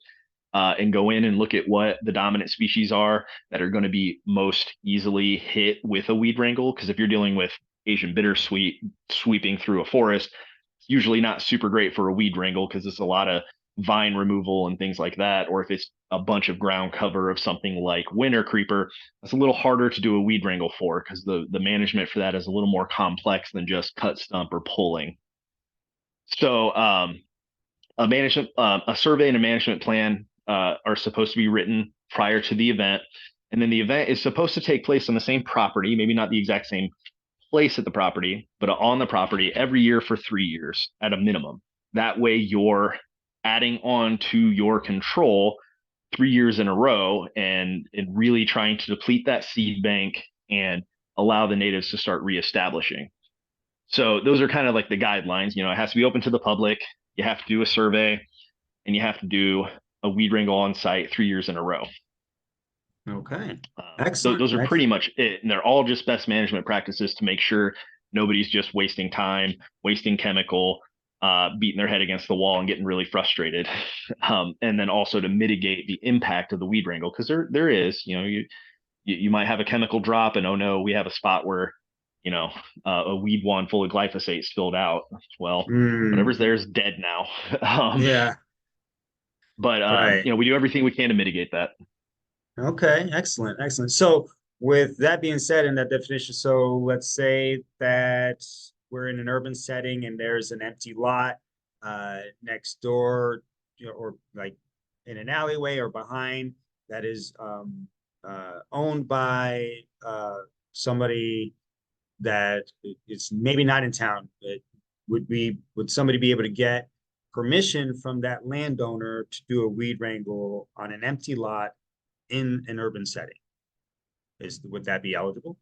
and go in and look at what the dominant species are that are going to be most easily hit with a weed wrangle. Because if you're dealing with Asian bittersweet sweeping through a forest, it's usually not super great for a weed wrangle because it's a lot of vine removal and things like that. Or if it's a bunch of ground cover of something like winter creeper, that's a little harder to do a weed wrangle for because the management for that is a little more complex than just cut stump or pulling. So a survey and a management plan are supposed to be written prior to the event. And then the event is supposed to take place on the same property, maybe not the exact same place at the property, but on the property every year for 3 years at a minimum. That way you're adding on to your control 3 years in a row and really trying to deplete that seed bank and allow the natives to start reestablishing. So those are kind of like the guidelines. It has to be open to the public. You have to do a survey and you have to do a weed wrangle on site 3 years in a row. Okay. Excellent. Those are pretty much it. And they're all just best management practices to make sure nobody's just wasting time, wasting chemical, beating their head against the wall and getting really frustrated. And then also to mitigate the impact of the weed wrangle, because there is, you might have a chemical drop and, oh no, we have a spot where, a weed wand full of glyphosate spilled out. Well, whatever's there is dead now. Yeah. But Right. we do everything we can to mitigate that. Okay, excellent, excellent. So with that being said in that definition, so let's say that we're in an urban setting and there's an empty lot next door, or like in an alleyway or behind that is owned by somebody that is maybe not in town. Would somebody be able to get permission from that landowner to do a weed wrangle on an empty lot in an urban setting? Would that be eligible?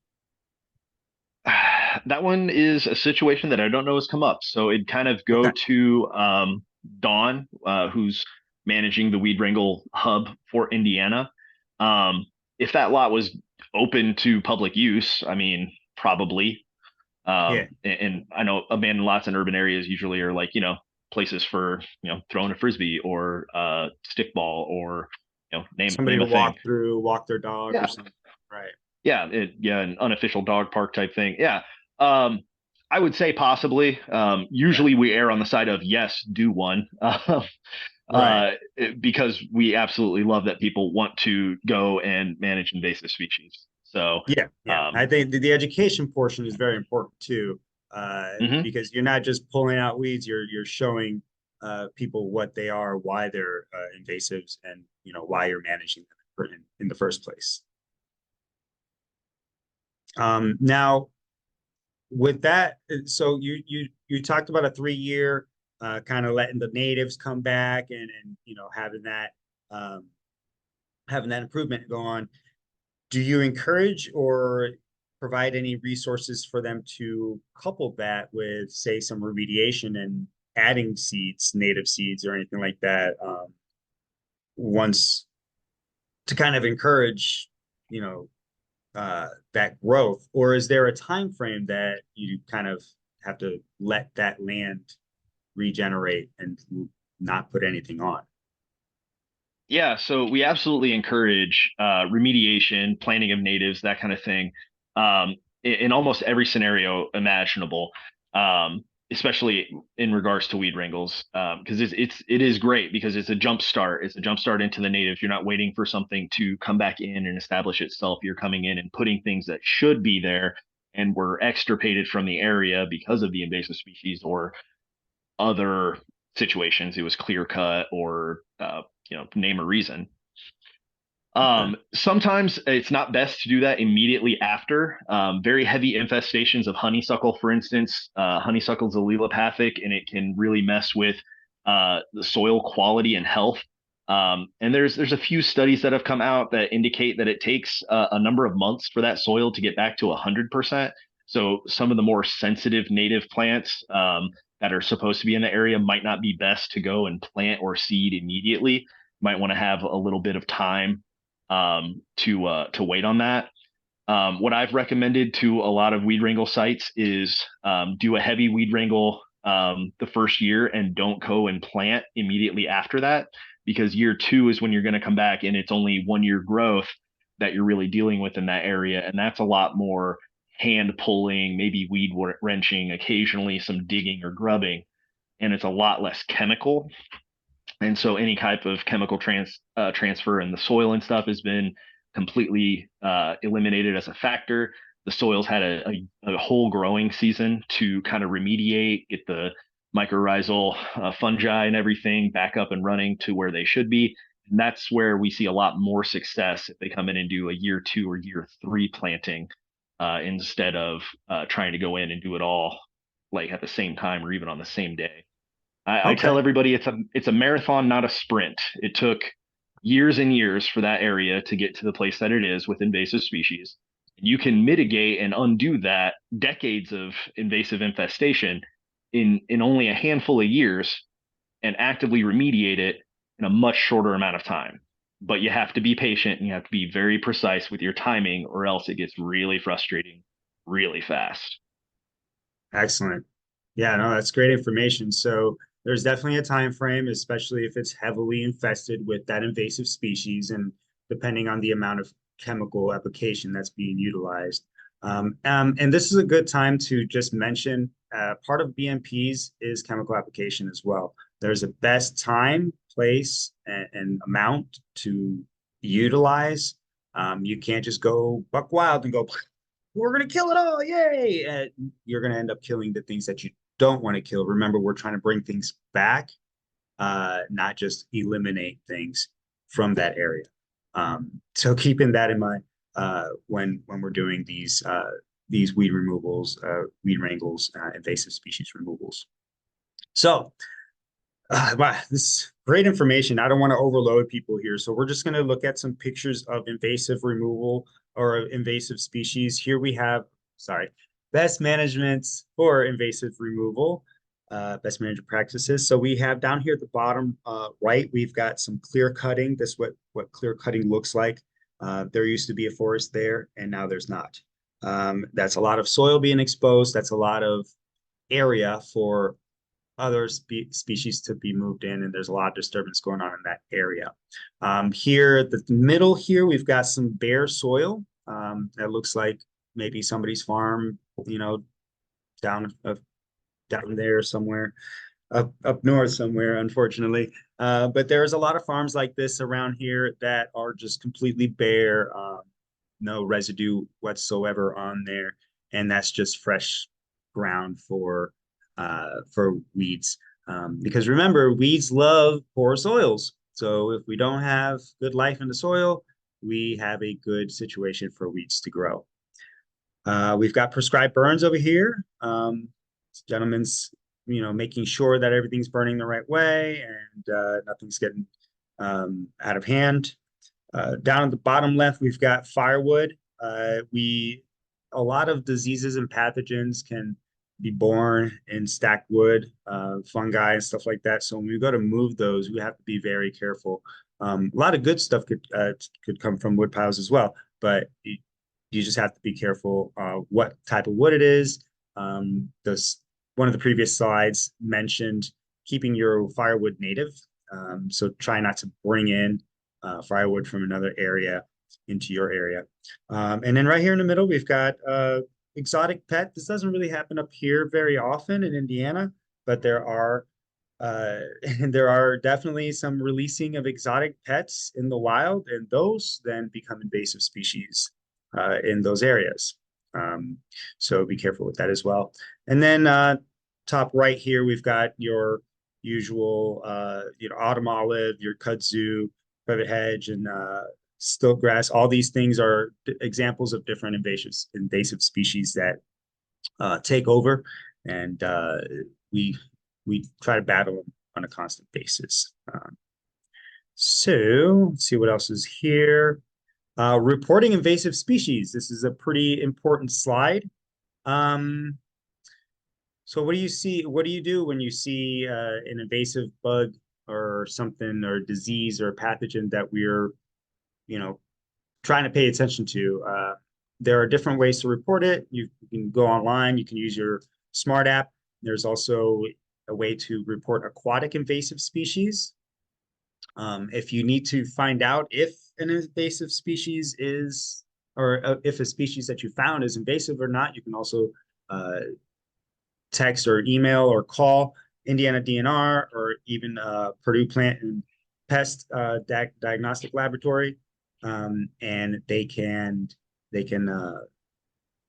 That one is a situation that I don't know has come up. So it'd kind of go to Dawn, who's managing the weed wrangle hub for Indiana. If that lot was open to public use, I mean, probably. Yeah. And I know abandoned lots in urban areas usually are like, places for, throwing a frisbee or stickball or, Somebody name to a thing. walk their dog or something. Right. Yeah, an unofficial dog park type thing. Yeah. I would say possibly. Usually we err on the side of yes, do one. Right. Because we absolutely love that people want to go and manage invasive species. So Yeah. I think the education portion is very important too, mhm. because you're not just pulling out weeds, you're showing people what they are, why they're invasives, and why you're managing them in the first place. Now, with that, so you talked about a 3-year kind of letting the natives come back and having that improvement go on. Do you encourage or provide any resources for them to couple that with, say, some remediation and adding seeds, native seeds or anything like that, once to kind of encourage, that growth, or is there a time frame that you kind of have to let that land regenerate and not put anything on? Yeah, so we absolutely encourage remediation, planting of natives, that kind of thing, in almost every scenario imaginable, especially in regards to weed wrangles, because it is great because it's a jump start. It's a jump start into the natives. You're not waiting for something to come back in and establish itself. You're coming in and putting things that should be there and were extirpated from the area because of the invasive species or other situations. It was clear cut or name a reason. Okay. Sometimes it's not best to do that immediately after. Very heavy infestations of honeysuckle, for instance. Honeysuckle is allelopathic and it can really mess with the soil quality and health. And there's a few studies that have come out that indicate that it takes a number of months for that soil to get back to 100%. So some of the more sensitive native plants that are supposed to be in the area might not be best to go and plant or seed immediately. Might want to have a little bit of time to wait on that. What I've recommended to a lot of weed wrangle sites is do a heavy weed wrangle the first year and don't go and plant immediately after that, because year two is when you're going to come back and it's only 1 year growth that you're really dealing with in that area. And that's a lot more hand pulling, maybe weed wrenching, occasionally some digging or grubbing. And it's a lot less chemical, and so any type of chemical transfer in the soil and stuff has been completely eliminated as a factor. The soils had a whole growing season to kind of remediate, get the mycorrhizal fungi and everything back up and running to where they should be. And that's where we see a lot more success if they come in and do a year two or year three planting instead of trying to go in and do it all like at the same time or even on the same day. I tell Okay. everybody it's a marathon, not a sprint. It took years and years for that area to get to the place that it is with invasive species. You can mitigate and undo that decades of invasive infestation in only a handful of years and actively remediate it in a much shorter amount of time. But you have to be patient and you have to be very precise with your timing, or else it gets really frustrating really fast. Excellent. Yeah, no, that's great information. So there's definitely a time frame, especially if it's heavily infested with that invasive species, and depending on the amount of chemical application that's being utilized. And this is a good time to just mention part of BMPs is chemical application as well. There's a best time, place, and amount to utilize. You can't just go buck wild and go, we're going to kill it all. Yay. You're going to end up killing the things that you don't want to kill. Remember, we're trying to bring things back, not just eliminate things from that area. So keeping that in mind when we're doing these weed removals, weed wrangles, invasive species removals. So wow, this is great information. I don't want to overload people here. So we're just going to look at some pictures of invasive removal or invasive species. Here we have, sorry, best management for invasive removal, best management practices. So we have down here at the bottom right, we've got some clear cutting. This is what clear cutting looks like. There used to be a forest there, and now there's not. That's a lot of soil being exposed. That's a lot of area for other species to be moved in, and there's a lot of disturbance going on in that area. Here at the middle here, we've got some bare soil. That looks like maybe somebody's farm, down there somewhere, up north somewhere, unfortunately. But there's a lot of farms like this around here that are just completely bare, no residue whatsoever on there, and that's just fresh ground for weeds. Because remember, weeds love poor soils. So if we don't have good life in the soil, we have a good situation for weeds to grow. We've got prescribed burns over here. This gentleman's, making sure that everything's burning the right way and nothing's getting out of hand. Down at the bottom left, we've got firewood. A lot of diseases and pathogens can be born in stacked wood, fungi and stuff like that. So when we go to move those, we have to be very careful. A lot of good stuff could come from wood piles as well, but You just have to be careful what type of wood it is. This one of the previous slides mentioned keeping your firewood native. So try not to bring in firewood from another area into your area. And then right here in the middle, we've got exotic pet. This doesn't really happen up here very often in Indiana, but there are there are definitely some releasing of exotic pets in the wild, and those then become invasive species in those areas. So be careful with that as well. And then top right here, we've got your usual, autumn olive, your kudzu, privet hedge, and stilt grass. All these things are examples of different invasive species that take over, and we try to battle them on a constant basis. So let's see what else is here. Reporting invasive species. This is a pretty important slide. So what do you see? What do you do when you see an invasive bug or something or disease or pathogen that we're, trying to pay attention to? There are different ways to report it. You can go online. You can use your smart app. There's also a way to report aquatic invasive species. If you need to find out if an invasive species is, or if a species that you found is invasive or not, you can also text or email or call Indiana DNR or even Purdue Plant and Pest Diagnostic Laboratory, and they can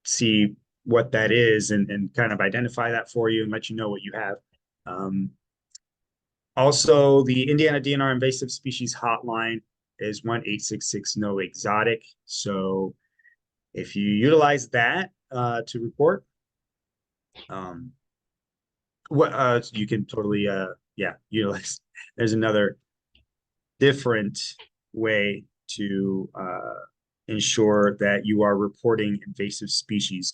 see what that is and kind of identify that for you and let you know what you have. Also, the Indiana DNR invasive species hotline is 1-866-NO-EXOTIC. So if you utilize that to report, you can totally utilize. There's another different way to ensure that you are reporting invasive species.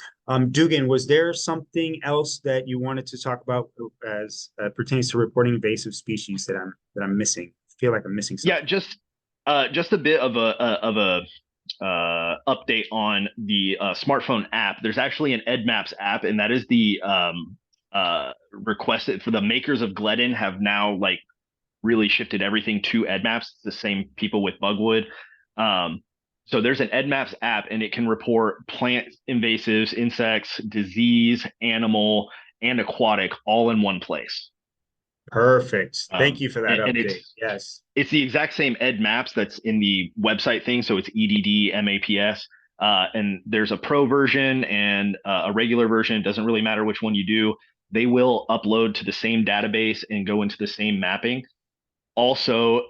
Dugan, was there something else that you wanted to talk about as pertains to reporting invasive species that I'm missing? I feel like I'm missing something. Yeah, just a bit of a update on the smartphone app. There's actually an EdMaps app, and that is the requested for the makers of Glidden have now really shifted everything to EdMaps. It's the same people with Bugwood. So there's an EdMaps app, and it can report plant invasives, insects, disease, animal, and aquatic all in one place. Perfect. Thank you for that update. Yes. It's the exact same EdMaps that's in the website thing. So it's EDD-MAPS. And there's a pro version and a regular version. It doesn't really matter which one you do. They will upload to the same database and go into the same mapping. Also,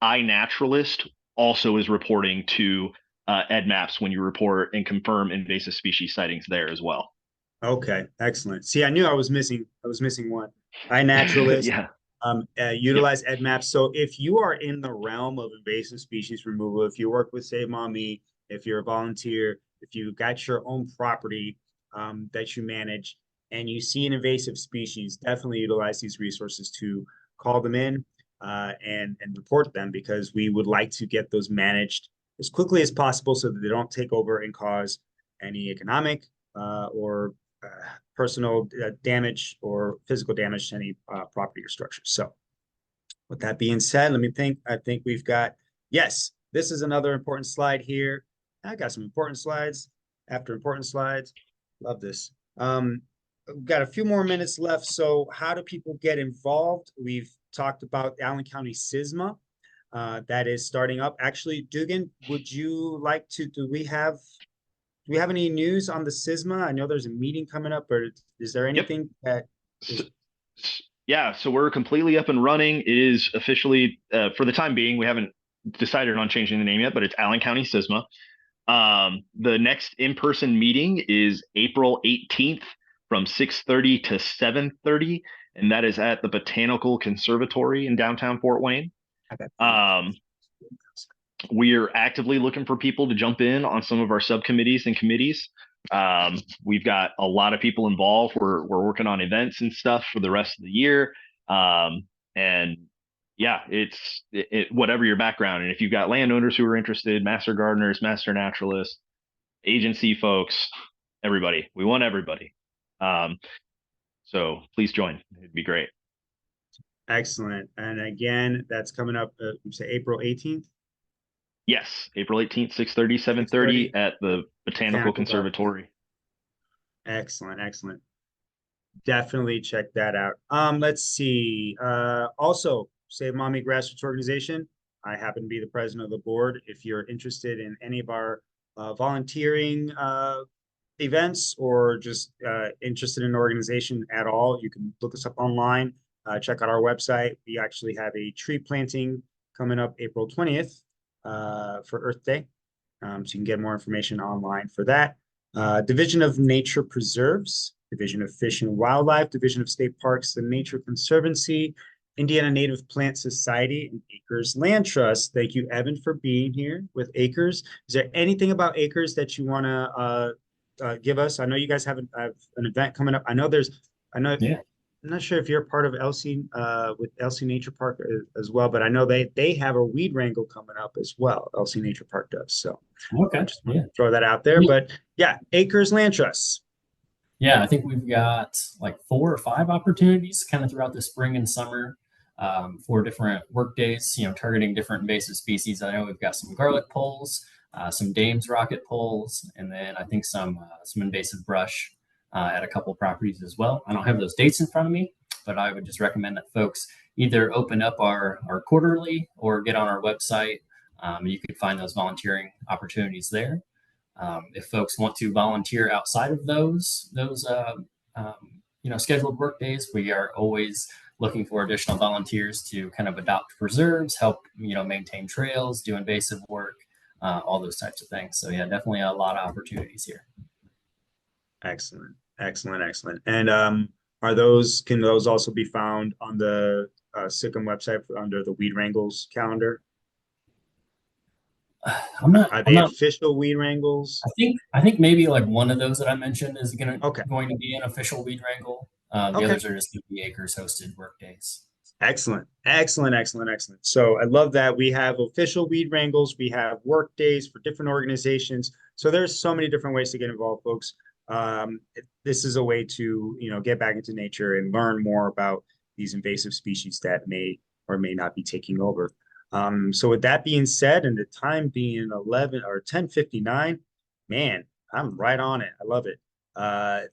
iNaturalist also is reporting to EdMaps when you report and confirm invasive species sightings there as well. Okay, excellent. See, I knew I was missing one. iNaturalist, yeah. Utilize EdMaps. So if you are in the realm of invasive species removal, if you work with Save Mommy, if you're a volunteer, if you've got your own property that you manage, and you see an invasive species, definitely utilize these resources to call them in and report them, because we would like to get those managed as quickly as possible so that they don't take over and cause any economic or personal damage or physical damage to any property or structure. So with that being said, let me think. I think we've got, yes, this is another important slide here. I got some important slides after important slides. Love this. We've got a few more minutes left. So how do people get involved? We've talked about Allen County CISMA. That is starting up. Actually, Dugan, would you like to, do we have any news on the CISMA? I know there's a meeting coming up, but is there anything that is... Yeah, so we're completely up and running. It is officially, for the time being, we haven't decided on changing the name yet, but it's Allen County CISMA. The next in-person meeting is April 18th from 6:30 to 7:30, and that is at the Botanical Conservatory in downtown Fort Wayne. We're actively looking for people to jump in on some of our subcommittees and committees. We've got a lot of people involved. We're working on events and stuff for the rest of the year. And yeah, it's whatever your background. And if you've got landowners who are interested, master gardeners, master naturalists, agency folks, everybody, we want everybody. So please join. It'd be great. Excellent. And again, that's coming up, you say April 18th, Yes, April 18th, 6:30, 6:30 7:30 at the Botanical Botanical Garden. Conservatory. Excellent, excellent. Definitely check that out. Let's see. Also, Save Mommy Grassroots Organization. I happen to be the president of the board. If you're interested in any of our volunteering events or just interested in an organization at all, you can look us up online. Check out our website. We actually have a tree planting coming up April 20th for Earth Day. So you can get more information online for that. Division of Nature Preserves, Division of Fish and Wildlife, Division of State Parks and Nature Conservancy, Indiana Native Plant Society, and Acres Land Trust. Thank you, Evan, for being here with Acres. Is there anything about Acres that you want to give us? I know you guys have an event coming up. I know Yeah. I'm not sure if you're part of LC with LC Nature Park as well, but I know they have a weed wrangle coming up as well. LC Nature Park does. So Okay. I just want to throw that out there. But yeah, Acres Land Trusts. Yeah, I think we've got like 4 or 5 opportunities kind of throughout the spring and summer for different work days, targeting different invasive species. I know we've got some garlic poles, some Dame's rocket poles, and then I think some invasive brush at a couple properties as well. I don't have those dates in front of me, but I would just recommend that folks either open up our quarterly or get on our website. You can find those volunteering opportunities there. If folks want to volunteer outside of those scheduled work days, we are always looking for additional volunteers to kind of adopt preserves, help maintain trails, do invasive work, all those types of things. So yeah, definitely a lot of opportunities here. Excellent, excellent, excellent. And can those also be found on the SICIM website under the Weed Wrangles calendar? Are they official weed wrangles? I think maybe like one of those that I mentioned is going Okay. to be an official weed wrangle. The Okay. others are just going to be Acres hosted work days. Excellent, excellent, excellent, excellent. So I love that we have official weed wrangles. We have work days for different organizations. So there's so many different ways to get involved, folks. This is a way to get back into nature and learn more about these invasive species that may or may not be taking over. So with that being said, and the time being 11 or 10:59, man, I'm right on it. I love it.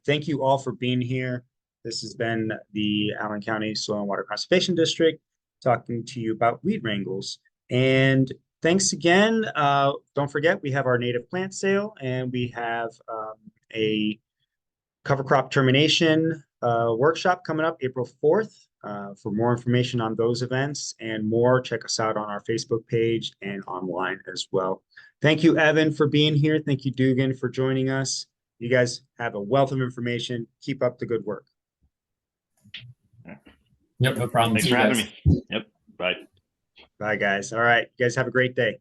Thank you all for being here. This has been the Allen County Soil and Water Conservation District talking to you about weed wrangles. And thanks again. Don't forget, we have our native plant sale and we have a cover crop termination workshop coming up April 4th. For more information on those events and more, check us out on our Facebook page and online as well. Thank you, Evan, for being here. Thank you, Dugan, for joining us. You guys have a wealth of information. Keep up the good work. Yep, no problem. Thanks for having me. Yep. Bye. Bye, guys. All right. You guys have a great day.